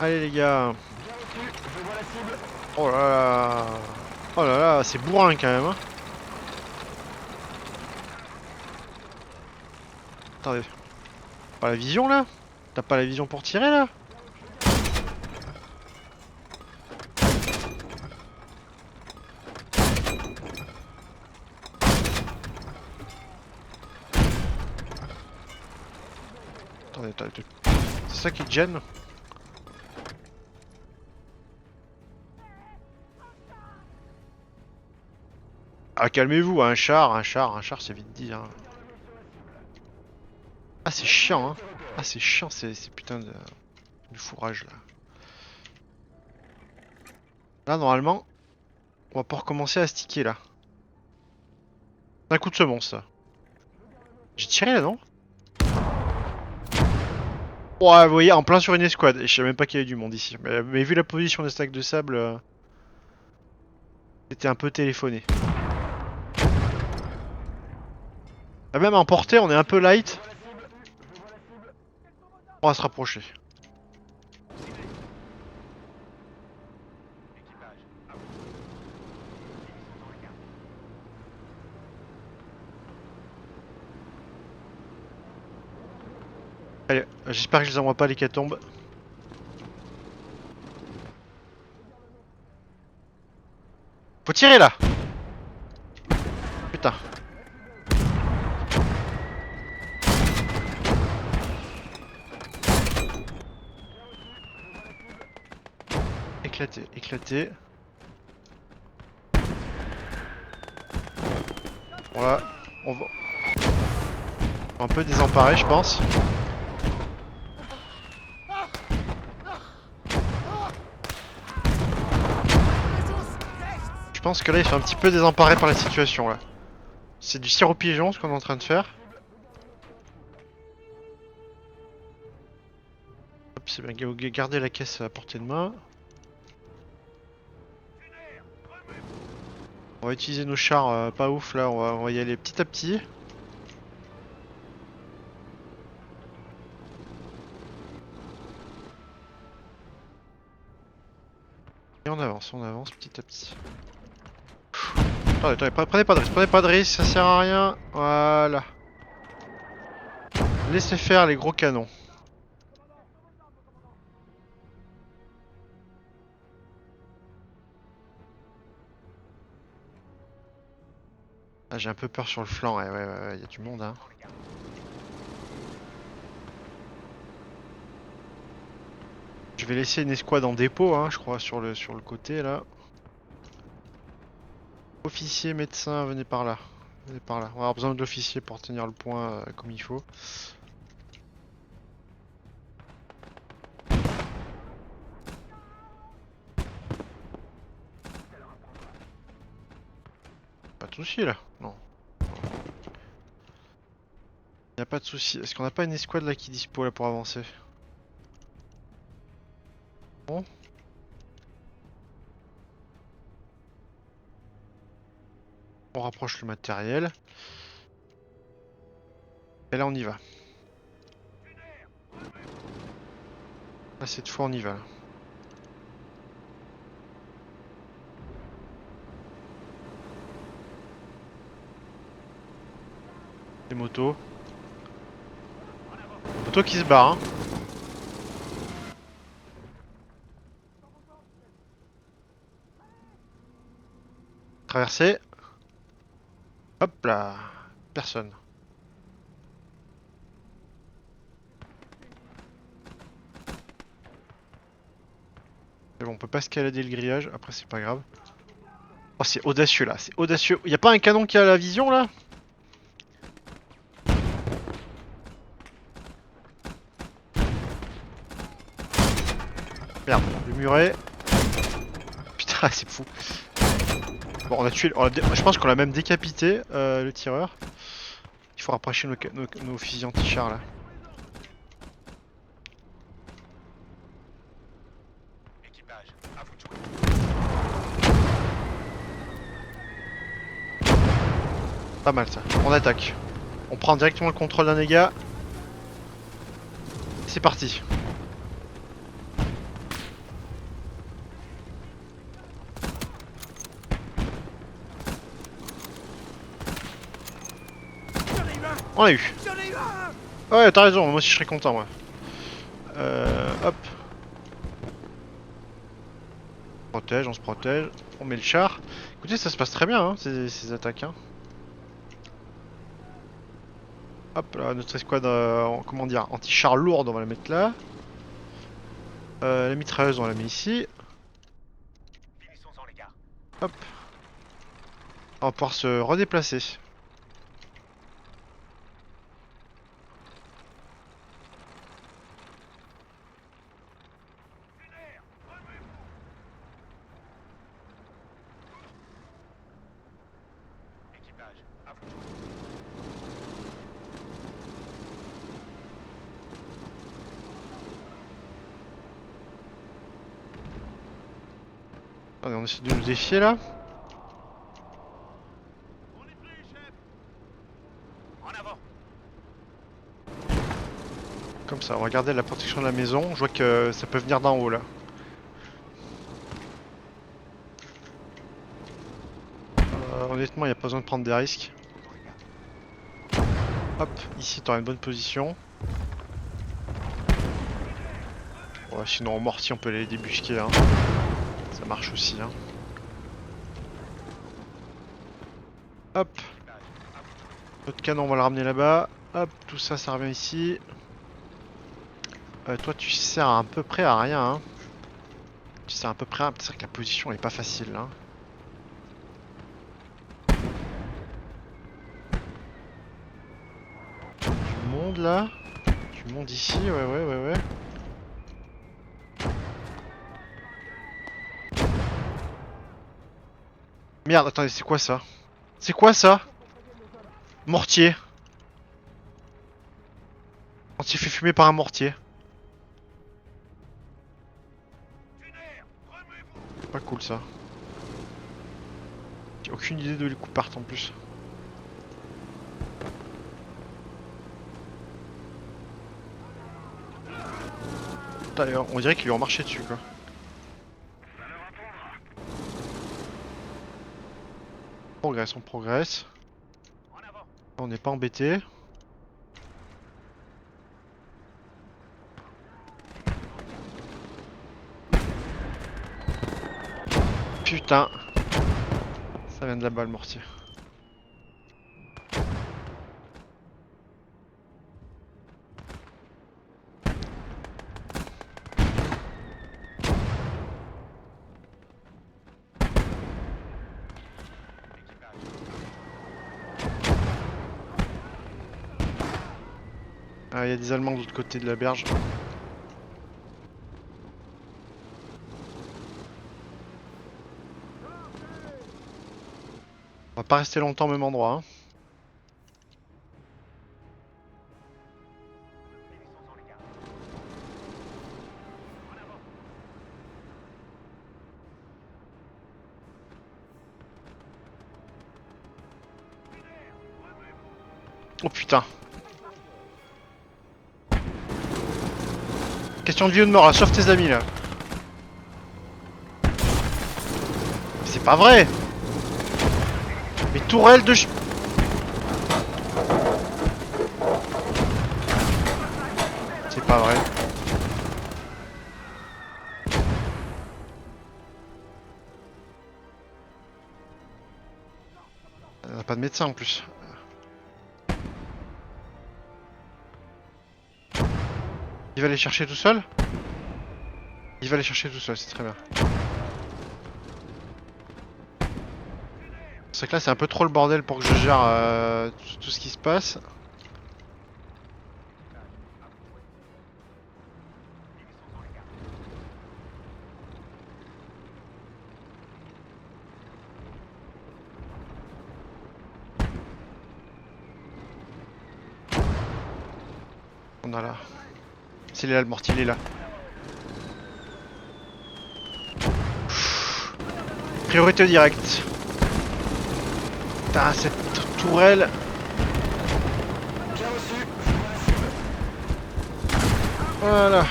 Allez les gars. Bien reçu, je vois la cible. Oh là là. Oh là là, c'est bourrin quand même. Hein. Attendez. Pas la vision là? T'as pas la vision pour tirer là? Attendez. C'est ça qui te gêne? Ah calmez-vous, un char c'est vite dit hein. Ah c'est chiant hein. Ah c'est chiant c'est putain de du fourrage là. Là normalement, on va pouvoir commencer à sticker là. Un coup de semonce ça. J'ai tiré là non? Ouais vous voyez en plein sur une escouade, et je savais même pas qu'il y avait du monde ici. Mais vu la position des stacks de sable, c'était un peu téléphoné. Ah, même en portée on est un peu light. On va se rapprocher. Allez, j'espère que je les envoie pas l'hécatombe. Faut tirer là. Putain. Éclaté. Voilà. On va un peu désemparé je pense. Je pense que là il fait un petit peu désemparé par la situation là. C'est du sirop pigeon ce qu'on est en train de faire. Hop, c'est bien, garder la caisse à portée de main. On va utiliser nos chars pas ouf là, on va y aller petit à petit. Et on avance petit à petit. Attendez, prenez pas de risque, ça sert à rien. Voilà. Laissez faire les gros canons. Ah, j'ai un peu peur sur le flanc, ouais, y a du monde hein. Je vais laisser une escouade en dépôt, hein, je crois, sur le côté là. Officier, médecin, venez par là. Venez par là. On va avoir besoin de l'officier pour tenir le point comme il faut. Pas de soucis là, non. Y a pas de soucis. Est-ce qu'on a pas une escouade là qui dispo là pour avancer? Bon. On rapproche le matériel. Et là on y va. Là cette fois on y va. Les motos. Moto qui se barre hein. Traversée. Hop là. Personne. C'est bon, on peut pas escalader le grillage, après c'est pas grave. Oh c'est audacieux là, c'est audacieux. Y a pas un canon qui a la vision là? Merde, le muret. Putain c'est fou. Bon on a tué, je pense qu'on l'a même décapité le tireur. Il faut rapprocher nos fusils anti-chars là. Équipage, à vous de jouer. Pas mal ça, on attaque. On prend directement le contrôle d'un dégât. C'est parti. On l'a eu. J'en ai eu un. Ouais, t'as raison, moi aussi je serais content, moi. Hop. On se protège, on se protège. On met le char. Écoutez, ça se passe très bien, hein, ces attaques. Hein. Hop, là, notre escouade, comment dire, anti-char lourde, on va la mettre là. La mitrailleuse, on la met ici. Finissons-en, les gars. Hop. On va pouvoir se redéplacer. Équipage, à vous. Attendez, on essaie de nous défier là. On est prêt, chef. En avant. Comme ça, on va regarder la protection de la maison. Je vois que ça peut venir d'en haut là. Honnêtement, il n'y a pas besoin de prendre des risques. Hop, ici t'auras une bonne position. Ouais, sinon en mortier on peut les débusquer hein. Ça marche aussi hein. Hop. Notre canon on va le ramener là-bas. Hop, tout ça ça revient ici. Toi tu sers à peu près à rien hein. Tu sers à peu près à rien. C'est vrai que la position elle est pas facile hein. Du monde là. Du monde ici, ouais. Merde, attendez, c'est quoi ça? C'est quoi ça? Mortier. On s'est fait fumer par un mortier. Pas cool ça. J'ai aucune idée de les coups partent en plus. D'ailleurs, on dirait qu'ils lui ont marché dessus quoi. On progresse. On n'est pas embêté. Putain. Ça vient de là-bas le mortier. Ah, il y a des Allemands de l'autre côté de la berge. On va pas rester longtemps au même endroit. Hein. Oh putain. Question de vie ou de mort là, sauve tes amis là. C'est pas vrai. Mais tourelle de C'est pas vrai. On a pas de médecin en plus. Il va les chercher tout seul? Il va les chercher tout seul, c'est très bien. C'est que là c'est un peu trop le bordel pour que je gère tout ce qui se passe. On a là. C'est là le mortier, il est là. Priorité directe. Putain, cette tourelle. Bien reçu. Je vois la cible. Voilà.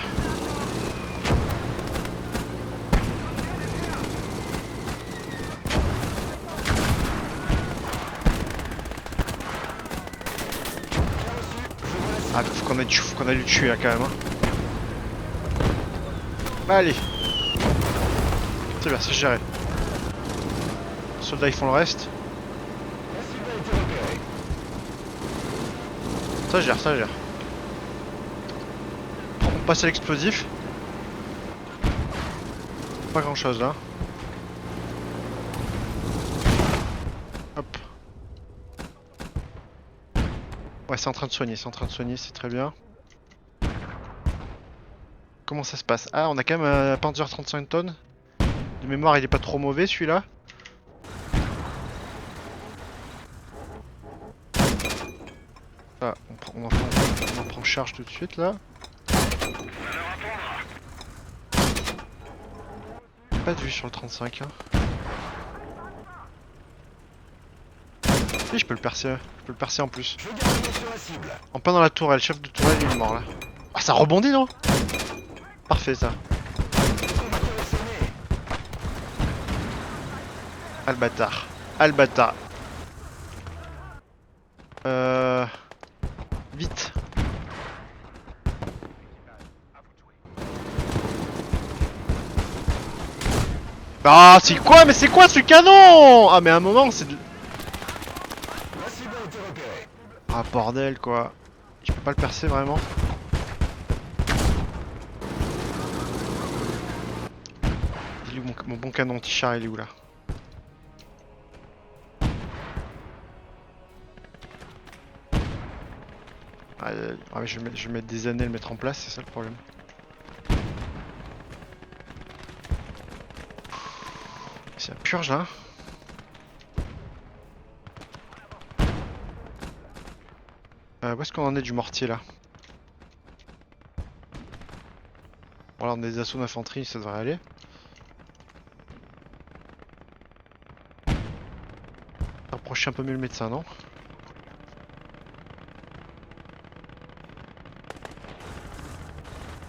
Ah, faut qu'on aille le tuer là quand même. Hein. Bah, allez. C'est bien, c'est géré. Les soldats ils font le reste. La cible a été repérée. Ça gère, ça gère. On passe à l'explosif. Pas grand chose là. Hop. Ouais, c'est en train de soigner, c'est très bien. Comment ça se passe? Ah, on a quand même un Panzer 35 tonnes. De mémoire, il est pas trop mauvais celui-là. Ah, on en prend charge tout de suite là. Pas de vue sur le 35. Hein. Et je peux le percer, en plus. Je garde l'œil sur la cible. En plein dans la tourelle, chef de tourelle il est mort là. Ah, ça rebondit non? Parfait ça. Combattant est sonné. Ah le bâtard. Ah le bâtard. Vite. Ah c'est quoi? Mais c'est quoi ce canon? Ah mais à un moment c'est de... La cible a été repérée. Ah bordel quoi. Je peux pas le percer vraiment. Il est où mon bon canon anti-char, il est où là? Ah, mais je vais mettre des années à le mettre en place, c'est ça le problème. C'est la purge là. Où est-ce qu'on en est du mortier là? Voilà, on a des assauts d'infanterie, ça devrait aller. Rapprocher un peu mieux le médecin, non?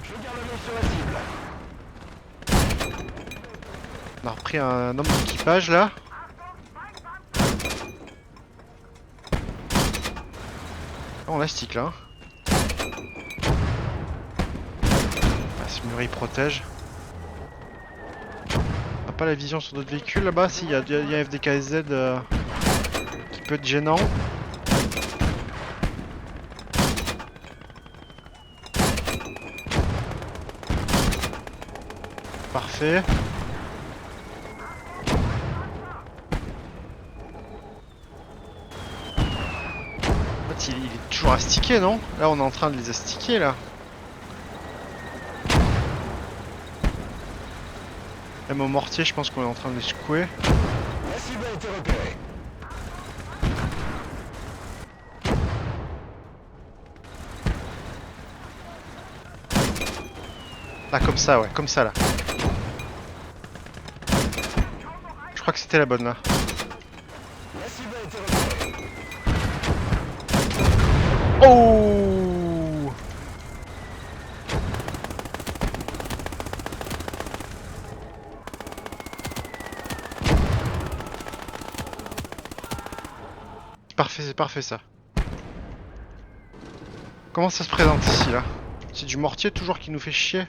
Je garde l'œil sur la cible. On a repris un homme d'équipage là. Oh, on a stick là. Ah, ce mur il protège. On n'a pas la vision sur d'autres véhicules là-bas. Si, il y a un FDKZ qui peut être gênant. Parfait. En fait, il est toujours astiqué, non? Là, on est en train de les astiquer, là. Même au mortier, je pense qu'on est en train de les secouer. La cible a été repérée. Ah, comme ça, ouais, comme ça, là. Je crois que c'était la bonne, là. La cible a été repérée. Oh! C'est parfait ça. Comment ça se présente ici là? C'est du mortier toujours qui nous fait chier.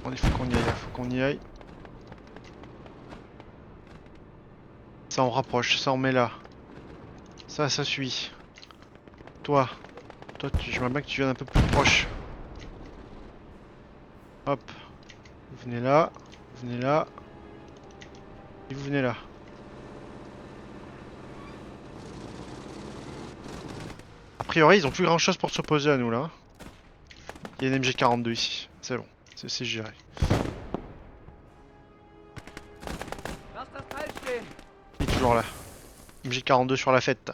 Bon, il faut qu'on y aille, faut qu'on y aille. Ça on rapproche, ça on met là. Ça suit. Toi, j'aimerais bien que tu viennes un peu plus proche. Hop. Vous venez là, vous venez là. Et vous venez là. A priori, ils ont plus grand chose pour s'opposer à nous là. Il y a une MG42 ici, c'est bon, c'est géré. Il est toujours là. MG42 sur la fête.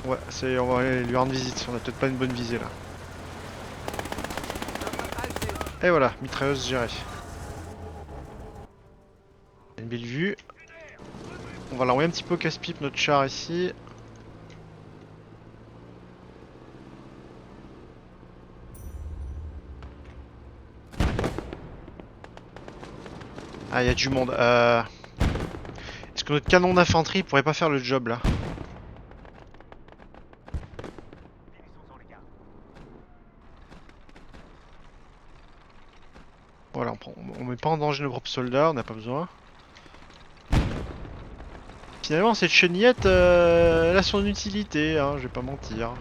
Ouais, on va aller lui rendre visite, on a peut-être pas une bonne visée là. Et voilà, mitrailleuse gérée. Une belle vue. On va l'envoyer un petit peu au casse-pipe notre char ici. Ah, il y a du monde. Est-ce que notre canon d'infanterie pourrait pas faire le job là? Voilà, on met pas en danger nos propres soldats, on n'a pas besoin. Finalement, cette chenillette, elle a son utilité, hein, je vais pas mentir.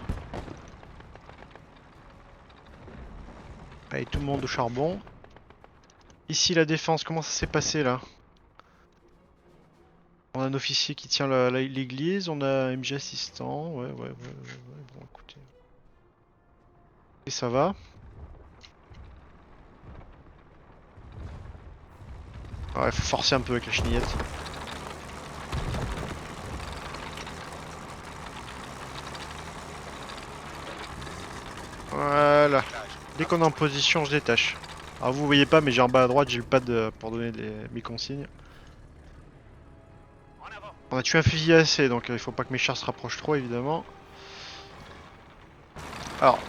Allez, tout le monde au charbon. Ici, la défense, comment ça s'est passé là? On a un officier qui tient l'église, on a un MJ assistant, ouais, bon écoutez. Et ça va. Ouais, faut forcer un peu avec la chenillette. Voilà. Dès qu'on est en position, je détache. Alors vous voyez pas, mais j'ai en bas à droite, j'ai le pad pour donner mes consignes. On a tué un fusil assez, donc il faut pas que mes chars se rapprochent trop, évidemment. Alors,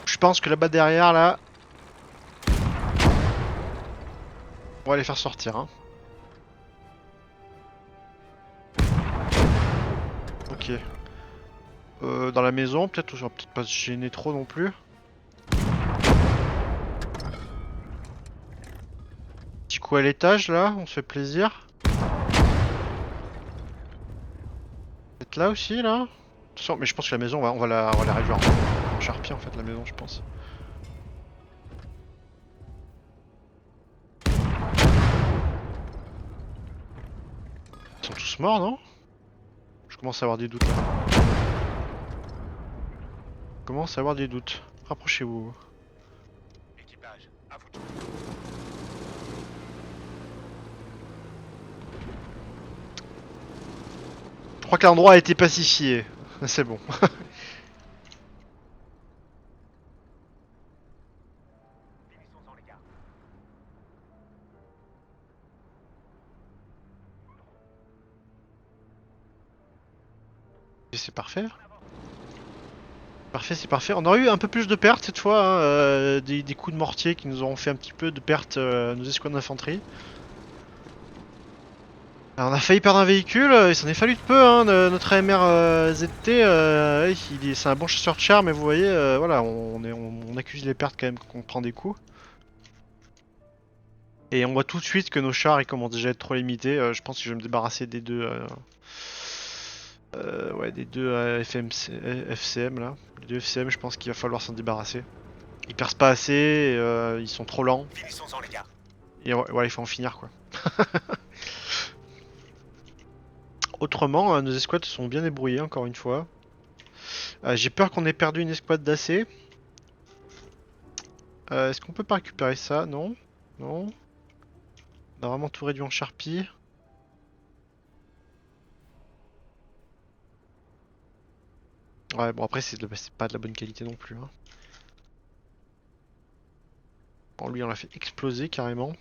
je pense que là-bas derrière, là, on va les faire sortir. Hein. Ok. Dans la maison, peut-être, on va peut-être pas se gêner trop non plus. Petit coup à l'étage, là, on se fait plaisir. Peut-être là aussi, là. Attention, mais je pense que la maison, on va la réduire en charpie, en fait, la maison, je pense. Ils sont tous morts, non? Je commence à avoir des doutes, là. Je commence à avoir des doutes. Rapprochez-vous. Équipage, à vous. Je crois que l'endroit a été pacifié. C'est bon. Finissons-en, les gars. Et c'est parfait. Parfait, c'est parfait. On aurait eu un peu plus de pertes cette fois, hein, des coups de mortier qui nous auront fait un petit peu de pertes nos escouades d'infanterie. On a failli perdre un véhicule, il s'en est fallu de peu, hein, notre AMR ZT, c'est un bon chasseur de chars, mais vous voyez, voilà, on accuse les pertes quand même qu'on prend des coups. Et on voit tout de suite que nos chars ils commencent déjà à être trop limités, je pense que je vais me débarrasser des deux... ouais, des deux FCM là. Les deux FCM, je pense qu'il va falloir s'en débarrasser. Ils percent pas assez, ils sont trop lents. Finissons-en, les gars. Et ouais, il faut en finir quoi. Autrement, nos escouades se sont bien débrouillées encore une fois. J'ai peur qu'on ait perdu une escouade d'AC. Est-ce qu'on peut pas récupérer ça? Non. Non. On a vraiment tout réduit en charpie. Ouais, bon après c'est pas de la bonne qualité non plus. Hein. Bon, lui on l'a fait exploser carrément.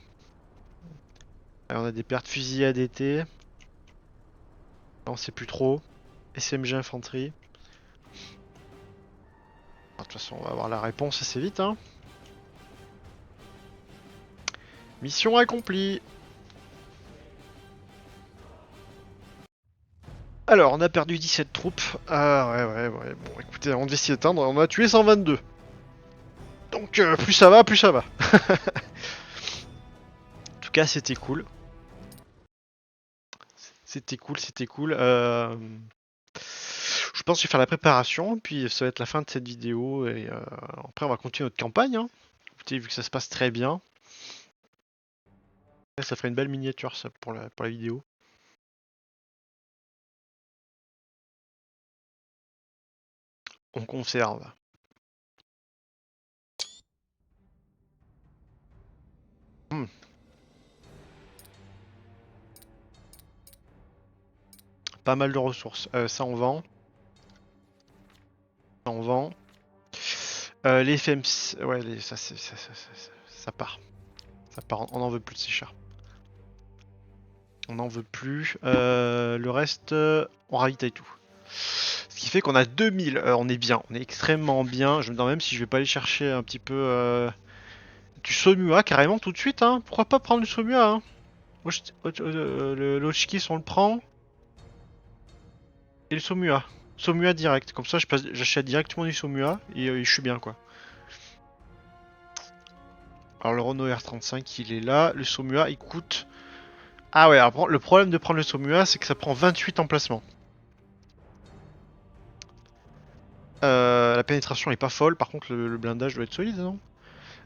On a des pertes fusillés ADT. On sait plus trop. SMG infanterie. De toute façon, on va avoir la réponse assez vite. Hein. Mission accomplie. Alors, on a perdu 17 troupes. Ah ouais. Bon, écoutez, on devait s'y éteindre. On a tué 122. Donc, plus ça va, plus ça va. En tout cas, c'était cool. C'était cool. Je pense que je vais faire la préparation, puis ça va être la fin de cette vidéo, et après on va continuer notre campagne. Hein. Écoutez, vu que ça se passe très bien, ça ferait une belle miniature ça pour la vidéo. On conserve. Hmm. Pas mal de ressources. Ça on vend. Ça on vend. Les FMC... Ouais, ça part. Ça part, on en veut plus de ces chars. On n'en veut plus. Le reste, on ravitaille tout. Ce qui fait qu'on a 2000. On est bien, on est extrêmement bien. Je me demande même si je vais pas aller chercher un petit peu du Somua carrément tout de suite. Hein. Pourquoi pas prendre du Somua hein. Le Hotchkiss on le prend. Et le Somua. Somua direct. Comme ça j'achète directement du Somua et je suis bien quoi. Alors le Renault R35 il est là. Le Somua il coûte... Ah ouais, alors le problème de prendre le Somua c'est que ça prend 28 emplacements. La pénétration est pas folle, par contre le blindage doit être solide, non?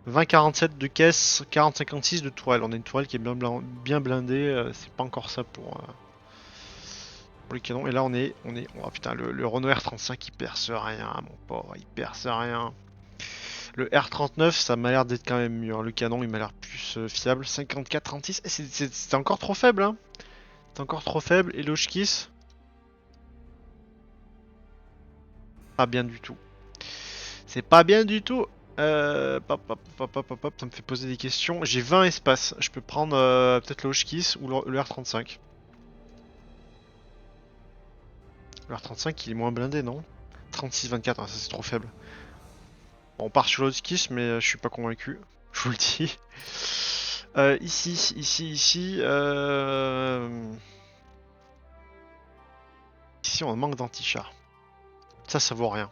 20-47 de caisse, 40-56 de tourelle. On a une tourelle qui est bien blindée, c'est pas encore ça pour les canons. Et là oh putain, le Renault R35 il perce rien, mon pauvre, il perce rien. Le R39 ça m'a l'air d'être quand même mieux, hein. Le canon il m'a l'air plus fiable. 54-36, c'est encore trop faible, hein. C'est encore trop faible. Et l'Hotchkiss, pas bien du tout. C'est pas bien du tout. Ça me fait poser des questions. J'ai 20 espaces. Je peux prendre peut-être le Hotchkiss ou le R35. Le R35 il est moins blindé, non? 36-24, ça c'est trop faible. Bon, on part sur le Hotchkiss, mais je suis pas convaincu. Je vous le dis. Ici. Ici on manque d'anti-char. Ça vaut rien.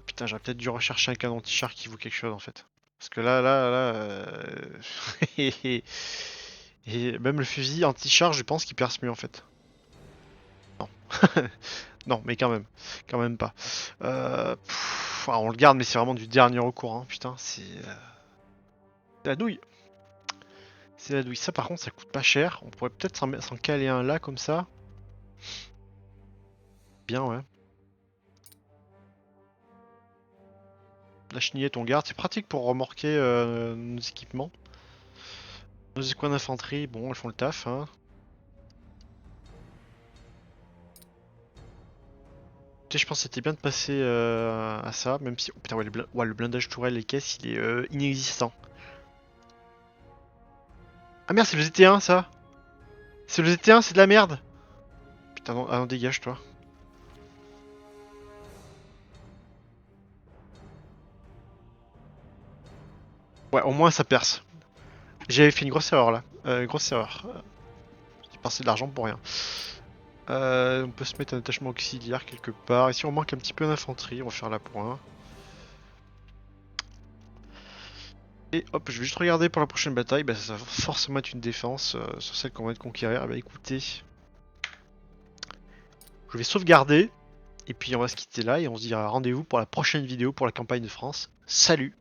Putain, j'aurais peut-être dû rechercher un canon anti-char qui vaut quelque chose en fait. Parce que et même le fusil anti-char, je pense qu'il perce mieux en fait. Non. Non, mais quand même pas. On le garde, mais c'est vraiment du dernier recours, hein. Putain, c'est la douille. C'est la douille. Ça, par contre, ça coûte pas cher. On pourrait peut-être s'en caler un là, comme ça. Bien, ouais. La chenillette, on garde. C'est pratique pour remorquer nos équipements. Nos escouades d'infanterie, bon, elles font le taf, hein. Je pense que c'était bien de passer à ça, même si... Oh, putain, ouais, le blindage tourelle, les caisses, il est inexistant. Ah merde, c'est le ZT1, ça. C'est le ZT1, c'est de la merde. Putain, non, ah non, dégage, toi. Ouais, au moins ça perce. J'avais fait une grosse erreur, là. Grosse erreur. J'ai passé de l'argent pour rien. On peut se mettre un attachement auxiliaire quelque part. Ici, on manque un petit peu d'infanterie, on va faire la pointe. Et hop, je vais juste regarder pour la prochaine bataille. Bah, ça va forcément être une défense sur celle qu'on va conquérir. Bah écoutez, je vais sauvegarder. Et puis on va se quitter là et on se dira rendez-vous pour la prochaine vidéo pour la campagne de France. Salut!